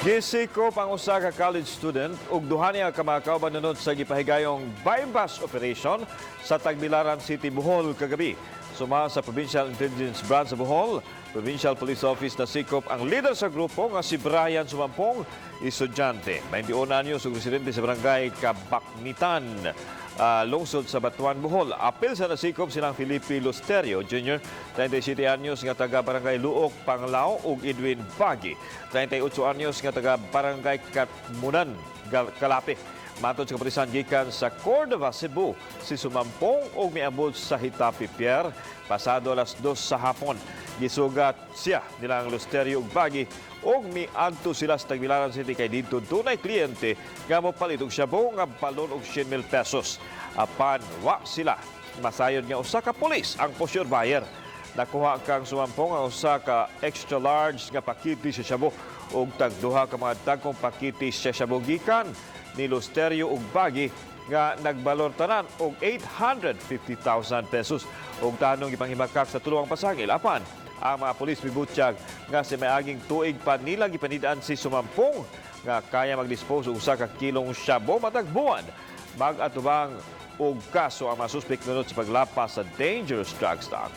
Gisikop ang usa ka college student ug duha niya ka mga kauban nunod sa gipahigayong Buybust operation sa Tagbilaran City, Bohol kagabi. Suma sa Provincial Intelligence Branch sa Bohol, Provincial Police Office na Sikop ang leader sa grupo nga si Brian Sumampong, Estudyante. 21 anyos ug residente sa barangay Kabaknitan, lungsod sa Batuan, Bohol. Apil sa nasikop silang Felipe Lusterio Jr., 37 anyos nga taga barangay Luok, Panglao ug Edwin Bagi, 38 anyos nga taga barangay Katmunan, Kalapi. Matod sa kapulisan gikan sa Cordova, Cebu, si Sumampong og miabot sa Hitapi Pier pasado alas 2 sa hapon. Gisugat siya nilang Lusterio ug Bagi og miadto sila sa Tagbilaran City kay didto dunay kliyente nga mopalit og shabu nga balon og 100,000 pesos. Apan wa sila masayod nga usa ka pulis ang posture buyer. Nakuha kang Sumampong ang usa ka extra large nga pakiti sa shabu ug tagduha ka mga dagkong pakiti sa shabu gikan ni Lusterio ug Bagi nga nagbalor tanan og 850,000 pesos ug tanong ipanghimakak sa tulong pasagil. Apan ang mga pulis mibutyag nga si maaging tuig pa nila gipanidaan si Sumampong nga kaya mag-dispose og usa ka kilong shabu matag buwan. Mag-atubang og kaso ang mga suspek nunod sa paglapas sa dangerous drug stock.